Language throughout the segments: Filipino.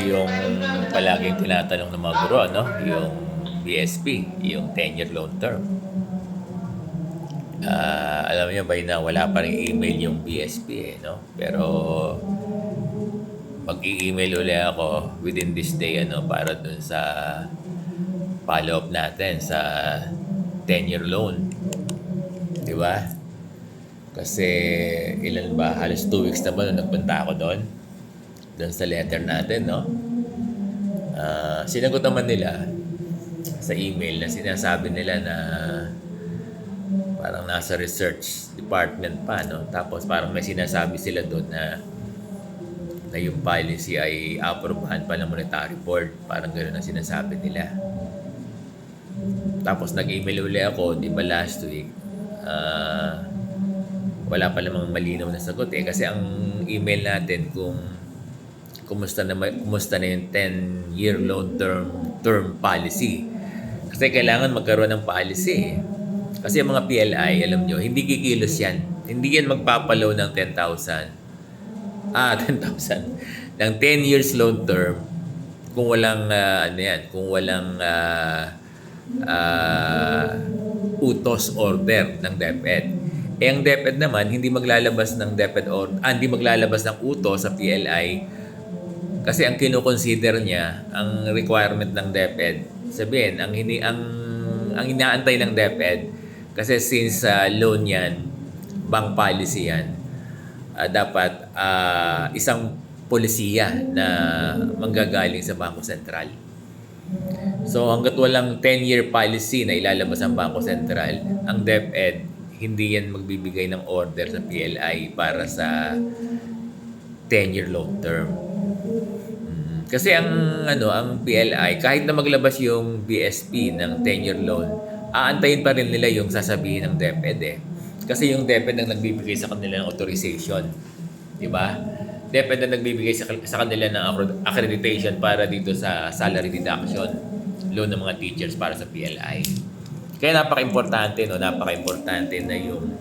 Yung palaging tinatanong ng mga guro, no? Yung BSP, yung 10-year loan term. Alam niyo ba na wala pa rin email yung BSP, no? Pero mag-i-email uli ako within this day, para dun sa follow-up natin sa 10-year loan. Di ba? Kasi ilan ba? Halos 2 weeks na ba nung nagpunta ako doon? Doon sa letter natin, no? Sinagot naman nila sa email na sinasabi nila na parang nasa research department pa, no? Tapos parang may sinasabi sila doon na yung policy ay aprobahan pa ng monetary board. Parang gano'n ang sinasabi nila. Tapos nag-email uli ako, di ba last week, wala pa namang malinaw na sagot kasi ang email natin kung kumusta na yung 10-year loan term policy. Kasi kailangan magkaroon ng policy. Kasi yung mga PLI, alam nyo, hindi kikilos yan. Hindi yan magpapalaw ng 10,000. 10,000. Ng 10 years loan term kung walang, kung walang utos order ng DepEd. Ang DepEd naman, hindi maglalabas ng DepEd hindi maglalabas ng utos sa PLI kasi ang kino-consider niya, ang requirement ng DepEd, sabihin, ang inaantay ng DepEd, kasi since loan yan, bank policy yan, dapat isang polisiya na manggagaling sa Bangko Sentral. So hanggat walang 10-year policy na ilalabas ang Bangko Sentral, ang DepEd, hindi yan magbibigay ng order sa PLI para sa 10-year loan term. Kasi ang PLI, kahit na maglabas yung BSP ng 10-year loan, aantayin pa rin nila yung sasabihin ng DepEd Kasi yung DepEd ang nagbibigay sa kanila ng authorization. Di ba? DepEd ang nagbibigay sa kanila ng accreditation para dito sa salary deduction, loan ng mga teachers para sa PLI. Kaya napaka-importante na yung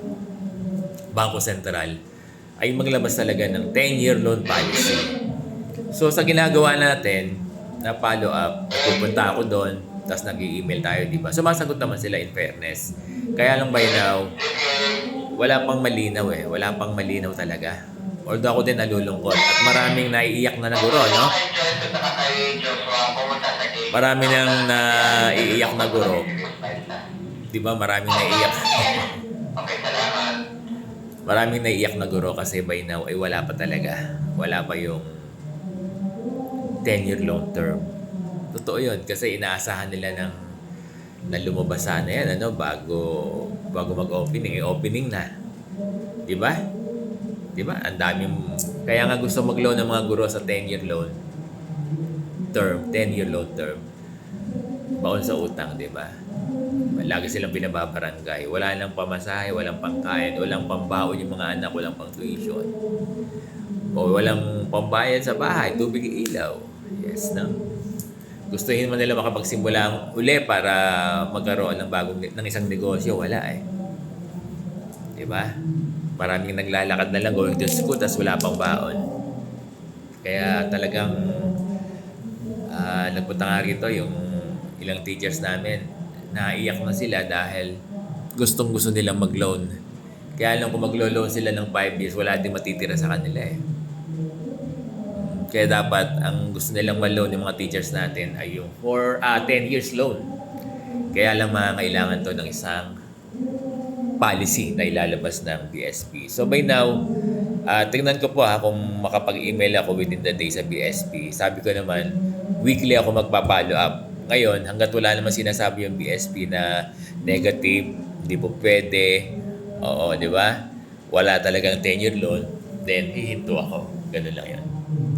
Bangko Sentral ay maglabas talaga ng 10-year loan policy. So sa ginagawa natin na follow up, pupunta ako doon, tapos nag-i-email tayo, di ba? Sumasagot naman sila in fairness. Kaya lang by now, wala pang malinaw Wala pang malinaw talaga. Although ako din nalulungkot at maraming naiiyak na guro, no? Marami nang naiiyak na guro. Di ba? Maraming naiiyak. Maraming naiiyak na guro kasi by now ay wala pa talaga. Wala pa yung 10-year loan term. Totoo yun kasi inaasahan nila na lumabas sana yan bago mag-opening. Opening na. Di ba? Ang daming kaya nga gusto mag-loan ng mga guro sa 10-year loan term, 10-year loan term. Baon sa utang, di ba? Lagi silang binababarangay. Wala nang pamasahe, walang pangkain, walang pambaon yung mga anak, walang pang tuition. O walang pambayad sa bahay, tubig, ilaw. Yes, no? Gustuhin mo nila makapagsimula uli para magkaroon ng isang negosyo. Wala Di ba? Maraming naglalakad na lang going to school tapos wala pang baon. Kaya talagang nagpunta nga rito yung ilang teachers namin. Naiiyak na sila dahil gustong-gusto nilang mag-loan. Kaya lang kung mag-loan sila ng 5 years, wala din matitira sa kanila Kaya dapat ang gusto nilang ma-loan ng mga teachers natin ay yung 10 years loan. Kaya lang kailangan to ng isang policy na ilalabas ng BSP. So by now, tingnan ko po kung makapag-email ako within the day sa BSP. Sabi ko naman, weekly ako magpa-follow up. Ngayon, hanggat wala naman sinasabi yung BSP na negative, hindi po pwede, di ba? Wala talagang 10-year loan, then hihinto ako. Ganun lang yan.